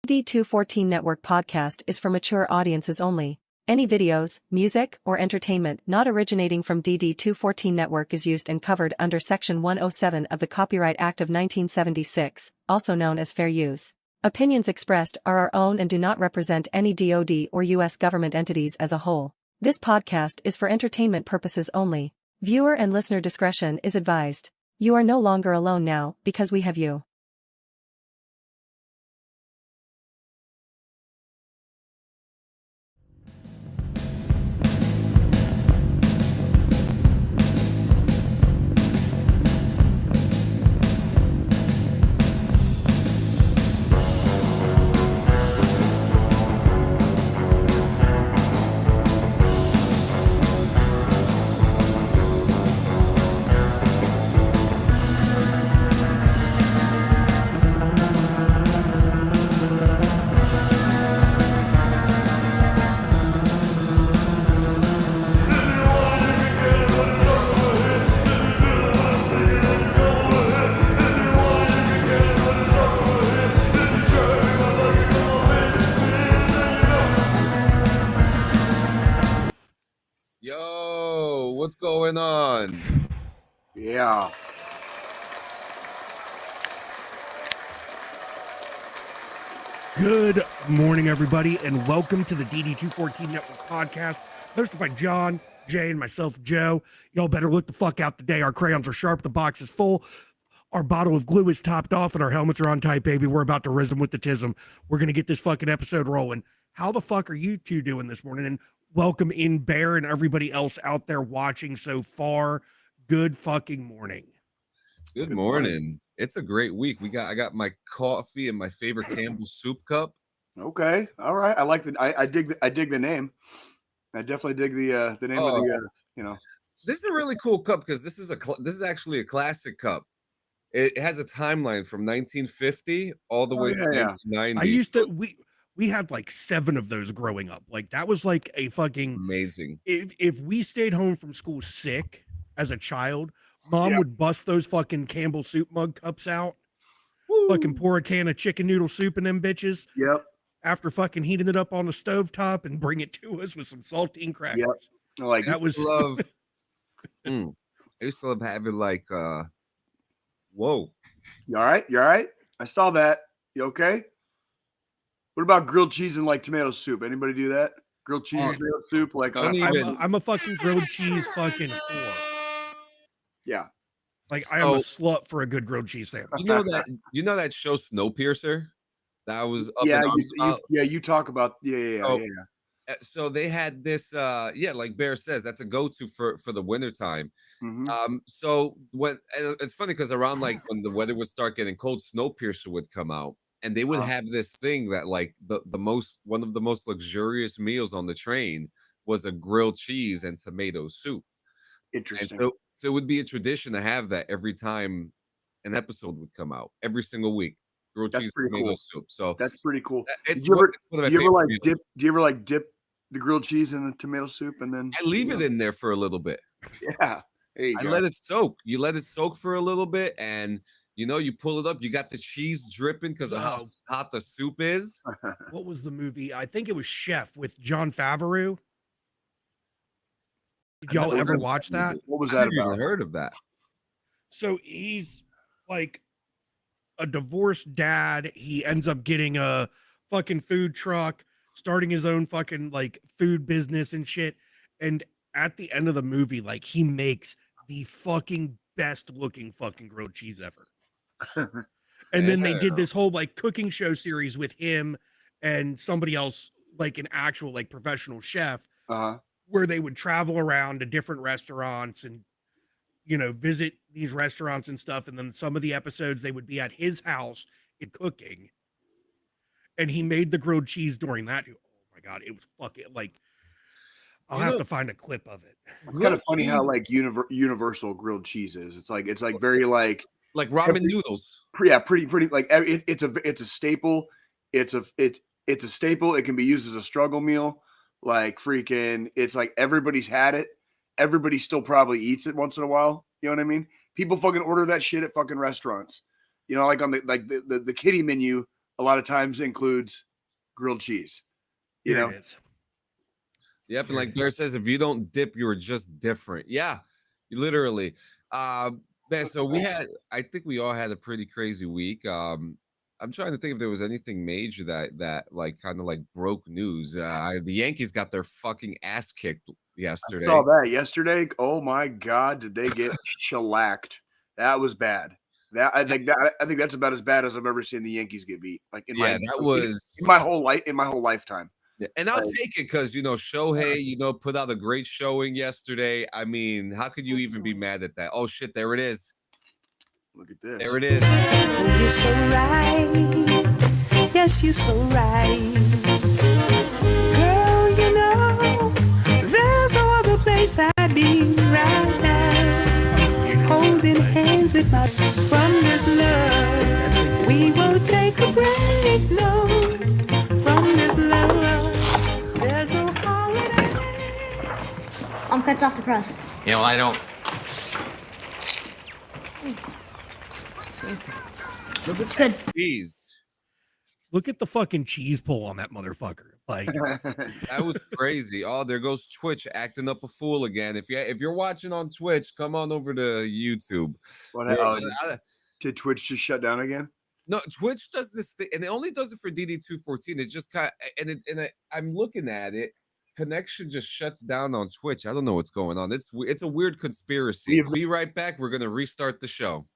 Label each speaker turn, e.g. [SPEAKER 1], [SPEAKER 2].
[SPEAKER 1] DD214 Network podcast is for mature audiences only. Any videos, music, or entertainment not originating from DD214 Network is used and covered under Section 107 of the Copyright Act of 1976, also known as fair use. Opinions expressed are our own and do not represent any DoD or U.S. government entities as a whole. This podcast is for entertainment purposes only. Viewer and listener discretion is advised. You are no longer alone now because we have you.
[SPEAKER 2] What's going on?
[SPEAKER 3] Yeah.
[SPEAKER 4] Good morning, everybody, and welcome to the DD214 Network podcast, hosted by John, Jay, and myself, Joe. Y'all better look the fuck out today. Our crayons are sharp, the box is full, our bottle of glue is topped off, and our helmets are on tight, baby. We're about to rhythm with the tism. We're going to get this fucking episode rolling. How the fuck are you two doing this morning? And welcome in Bear and everybody else out there watching so far. Good fucking morning.
[SPEAKER 2] Good morning. It's a great week. I got my coffee and my favorite Campbell soup cup.
[SPEAKER 3] Okay. All right. I like I dig the name. I definitely dig the name of the
[SPEAKER 2] This is a really cool cup because this is actually a classic cup. It has a timeline from 1950 all the way to 1990.
[SPEAKER 4] I used to we had like 7 of those growing up. Like that was like a fucking
[SPEAKER 2] amazing.
[SPEAKER 4] If we stayed home from school sick as a child, Mom would bust those fucking Campbell soup mug cups out. Woo. Fucking pour a can of chicken noodle soup in them bitches.
[SPEAKER 3] Yep.
[SPEAKER 4] After fucking heating it up on the stovetop and bring it to us with some saltine crackers.
[SPEAKER 3] Yep. Like
[SPEAKER 4] that was
[SPEAKER 2] love. I used to love having like whoa.
[SPEAKER 3] You all right? You all right? I saw that. You okay? What about grilled cheese and like tomato soup? Anybody do that? Grilled cheese and tomato soup? Like
[SPEAKER 4] I'm a fucking grilled cheese fucking whore.
[SPEAKER 3] Yeah.
[SPEAKER 4] Like I am a slut for a good grilled cheese sandwich.
[SPEAKER 2] You know that show Snowpiercer? That was up
[SPEAKER 3] you talk about
[SPEAKER 2] So they had this like Bear says, that's a go-to for the wintertime.
[SPEAKER 3] Mm-hmm.
[SPEAKER 2] So it's funny because around like when the weather would start getting cold, Snowpiercer would come out. And they would have this thing that like one of the most luxurious meals on the train was a grilled cheese and tomato soup.
[SPEAKER 3] Interesting.
[SPEAKER 2] And so it would be a tradition to have that every time an episode would come out, every single week. Grilled cheese and tomato soup. So
[SPEAKER 3] that's pretty cool.
[SPEAKER 2] Do you
[SPEAKER 3] ever dip the grilled cheese in the tomato soup and then
[SPEAKER 2] I leave it in there for a little bit?
[SPEAKER 3] Yeah. I
[SPEAKER 2] let it soak. You let it soak for a little bit and you pull it up. You got the cheese dripping because of how hot the soup is.
[SPEAKER 4] What was the movie? I think it was Chef with Jon Favreau. Did y'all ever watch that?
[SPEAKER 3] What was that about?
[SPEAKER 2] I never heard of that.
[SPEAKER 4] So he's like a divorced dad. He ends up getting a fucking food truck, starting his own fucking like food business and shit. And at the end of the movie, like he makes the fucking best looking fucking grilled cheese ever. And then they did this whole like cooking show series with him and somebody else, like an actual like professional chef, where they would travel around to different restaurants and visit these restaurants and stuff. And then some of the episodes they would be at his house and cooking. And he made the grilled cheese during that. Oh my God, it was fucking like I'll have to find a clip of it.
[SPEAKER 3] It's kind of funny how like universal grilled cheese is. It's like very like
[SPEAKER 2] ramen noodles.
[SPEAKER 3] Pretty like it's a staple. It's a staple. It can be used as a struggle meal. Like freaking, it's like everybody's had it. Everybody still probably eats it once in a while. You know what I mean? People fucking order that shit at fucking restaurants. Like on the kiddie menu a lot of times includes grilled cheese. You
[SPEAKER 4] Here
[SPEAKER 3] know,
[SPEAKER 4] it is.
[SPEAKER 2] Yep, and like Bear says, if you don't dip, you're just different. Yeah, literally. Man, so I think we all had a pretty crazy week. I'm trying to think if there was anything major that like kind of like broke news. The Yankees got their fucking ass kicked yesterday.
[SPEAKER 3] I saw that yesterday. Oh my god, did they get shellacked? That was bad. I think that's about as bad as I've ever seen the Yankees get beat. Like in
[SPEAKER 2] Yeah, that was
[SPEAKER 3] in my whole lifetime.
[SPEAKER 2] Yeah, and I'll take it because Shohei, put out a great showing yesterday. I mean, how could you even be mad at that? Oh shit, there it is.
[SPEAKER 3] Look at this.
[SPEAKER 2] There it is.
[SPEAKER 5] Oh, you're so right. Yes, you're so right. Girl, you know, there's no other place I'd be right now. Holding hands with my from this love. We won't take a break, no, from this love. There's no holiday.
[SPEAKER 6] Cuts off the crust.
[SPEAKER 7] Yeah, well, I don't.
[SPEAKER 6] It's good.
[SPEAKER 2] Jeez.
[SPEAKER 4] Look at the fucking cheese pull on that motherfucker. Like
[SPEAKER 2] That was crazy. Oh, there goes Twitch acting up a fool again. If you're watching on Twitch, come on over to YouTube.
[SPEAKER 3] Did Twitch just shut down again?
[SPEAKER 2] No, Twitch does this thing, and it only does it for DD214. It just kind of, I'm looking at it. Connection just shuts down on Twitch. I don't know what's going on. It's a weird conspiracy. We'll be right back. We're gonna restart the show.